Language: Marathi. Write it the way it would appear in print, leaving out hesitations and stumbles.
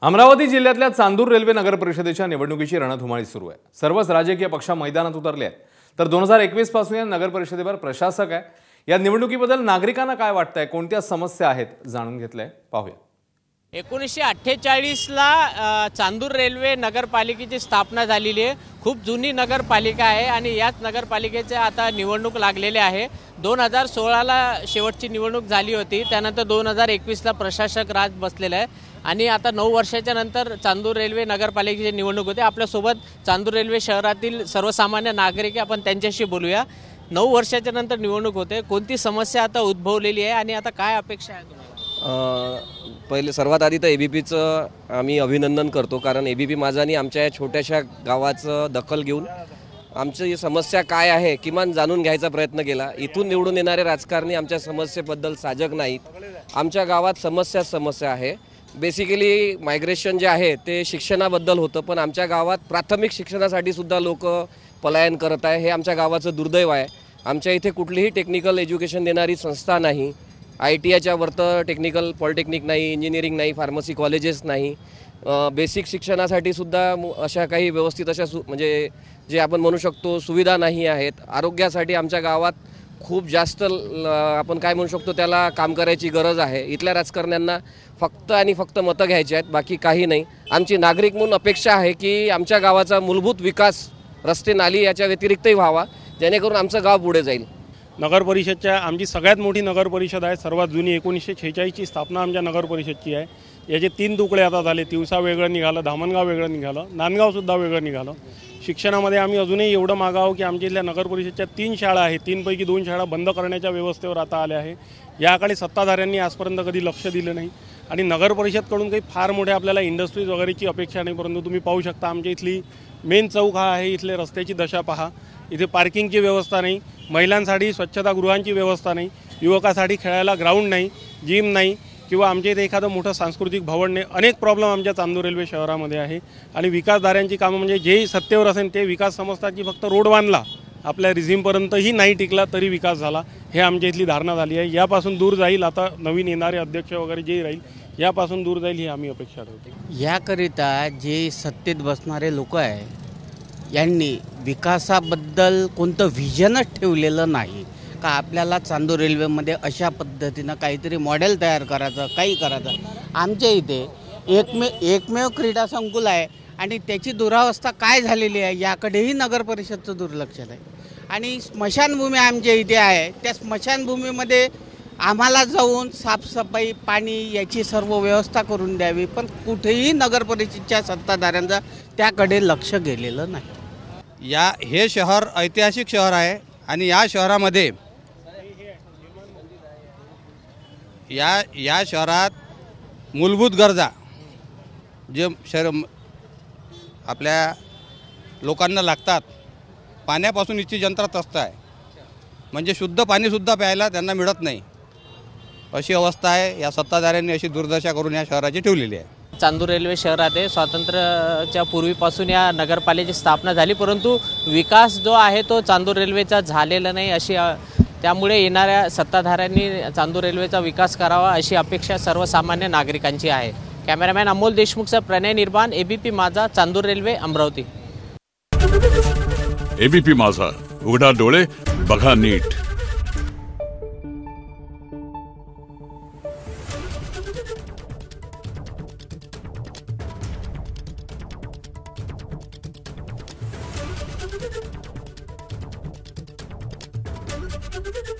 अमरावती जिल्ह्यातल्या चांदूर रेल्वे नगर परिषदेच्या निवडणुकीची रणधुमाळी सुरू आहे। सर्वच राजकीय पक्ष मैदानात उतरले आहेत। तर 2021 पासून या नगर परिषदेवर प्रशासक आहे। या निवडणुकीबद्दल नागरिकांना काय वाटतंय, कोणत्या समस्या आहेत जाणून घेतलंय, पाहूया। 1948 ला चांदूर रेल्वे नगरपालिकेची स्थापना झालेली आहे। खूप जुनी नगरपालिका आहे आणि याच नगरपालिकेचे आता निवडणूक लागलेली आहे। 2016 ला शेवटची निवडणूक झाली होती, त्यानंतर 2021 ला प्रशासक राज बसलेला आहे आणि आता 9 वर्षाच्या नंतर चांदूर रेल्वे नगरपालिकेची निवडणूक होते। आपल्यासोबत चांदूर रेल्वे शहरातील सर्वसामान्य नागरिक आपण त्यांच्याशी बोलूया। 9 वर्षाच्या नंतर निवडणूक होते, कोणती समस्या आता उद्भवलेली आहे आणि आता काय अपेक्षा आहे तुम्हाला? पहिले सर्वात आधी तर एबीपीचं आम्ही अभिनंदन करतो, कारण एबीपी माझानी आमच्या या छोट्याशा गावाचं दखल घेऊन आमची समस्या काय आहे किमान जाणून घ्यायचा प्रयत्न केला। इथून निवडून येणारे राजकारणी आमच्या समस्येबद्दल साजग नाहीत। आमच्या गावात समस्या आहे। बेसिकली मायग्रेशन जे आहे ते शिक्षणाबद्दल होतं, पण आमच्या गावात प्राथमिक शिक्षणासाठी सुद्धा लोक पलायन करत आहे। हे आमच्या गावाचं दुर्दैव आहे। आमच्या इथे कुठलीही टेक्निकल एज्युकेशन देणारी संस्था नाही। ITIच्या वरतं टेक्निकल पॉलिटेक्निक नाही, इंजिनिअरिंग नाही, फार्मसी कॉलेजेस नाही। बेसिक शिक्षणासाठी सुद्धा अशा काही व्यवस्थित अशा म्हणजे जे आपण म्हणू शकतो सुविधा नाही आहेत। आरोग्यासाठी आमच्या गावात खूप जास्त आपण काय म्हणू शकतो त्याला काम करायची गरज आहे। इथल्या राजकारण्यांना फक्त आणि फक्त मतं घ्यायची आहेत, बाकी काही नाही। आमची नागरिक म्हणून अपेक्षा आहे की आमच्या गावाचा मूलभूत विकास रस्ते नाली याच्या व्यतिरिक्तही व्हावा, जेणेकरून आमचं गाव पुढे जाईल। नगर परिषदच्या आमची सगळ्यात मोठी नगर परिषद आहे, सर्वात जुनी 1946 ची स्थापना आमच्या नगर परिषदची आहे। याचे 3 तुकडे आता झाले, तिवसा वेगळं निघालं, धामणगाव वेगळं निघालं, नांदगावसुद्धा वेगळं निघालं। शिक्षणामध्ये आम्ही अजूनही एवढं मागाव की आमच्या इथल्या नगर परिषदच्या 3 शाळा आहेत, 3 पैकी 2 शाळा बंद करण्याच्या व्यवस्थेवर आता आल्या आहे। याकडे सत्ताधाऱ्यांनी आजपर्यंत कधी लक्ष दिलं नाही आणि नगर परिषदकडून काही फार मोठ्या आपल्याला इंडस्ट्रीज वगैरेची अपेक्षा नाही, परंतु तुम्ही पाहू शकता आमच्या इथली मेन चौक हा आहे, इथले रस्त्याची दशा पहा। इथे पार्किंगची व्यवस्था नाही, महिलांसाठी स्वच्छतागृहांची व्यवस्था नाही, युवकासाठी खेळायला ग्राउंड नाही, जिम नाही किंवा आमच्या इथे एखादं मोठं सांस्कृतिक भवन नाही। अनेक प्रॉब्लेम आमच्या चांदूर रेल्वे शहरामध्ये आहे आणि विकासदारांची कामं म्हणजे जेही सत्तेवर असेल ते विकास समजतात की फक्त रोड बांधला, आपल्या रिझिमपर्यंतही नाही टिकला तरी विकास झाला, हे आमच्या इथली धारणा झाली आहे। यापासून दूर जाईल आता नवीन येणारे अध्यक्ष वगैरे जे राहील, यापासून दूर जाईल ही आम्ही अपेक्षा ठेवतो। याकरिता जे सत्तेत बसणारे लोक आहे यांनी विकासाबद्दल कोणतं व्हिजनच ठेवलेलं नाही का आपल्याला चांदूर रेल्वेमध्ये अशा पद्धतीनं काहीतरी मॉडेल तयार करायचं, काही करायचं। आमच्या इथे एकमेव क्रीडा संकुल आहे आणि त्याची दुरावस्था काय झालेली आहे याकडेही नगर परिषदचं दुर्लक्ष आहे। आणि स्मशानभूमी आमच्या इथे आहे, त्या स्मशानभूमीमध्ये आम्हाला जाऊन साफसफाई, पाणी याची सर्व व्यवस्था करून द्यावी, पण कुठेही नगर परिषदच्या सत्ताधाऱ्यांचा त्याकडे लक्ष गेलेलं नाही। हे शहर ऐतिहासिक शहर आहे आणि या शहरामध्ये या शहरात मूलभूत गरजा जे शहर आपल्या लोकांना लागतात, पाण्यापासून इतकी जनता त्रस्त आहे, म्हणजे शुद्ध पाणीसुद्धा प्यायला त्यांना मिळत नाही, अशी अवस्था आहे। या सत्ताधाऱ्यांनी अशी दुर्दशा करून या शहराची ठेवलेली आहे। चांदूर रेल्वे शहरात आहे, स्वातंत्र्याच्या पूर्वीपासून या नगरपालिकेची स्थापना झाली, परंतु विकास जो आहे तो चांदूर रेल्वेचा झालेला नाही। अशी त्यामुळे येणाऱ्या सत्ताधाऱ्यांनी चांदूर रेल्वेचा विकास करावा अशी अपेक्षा सर्वसामान्य नागरिकांची आहे। कॅमेरामॅन अमोल देशमुखचा प्रणय निर्माण, एबीपी माझा, चांदूर रेल्वे, अमरावती। एबीपी माझा, उघडा डोळे बघा नीट। Thank you.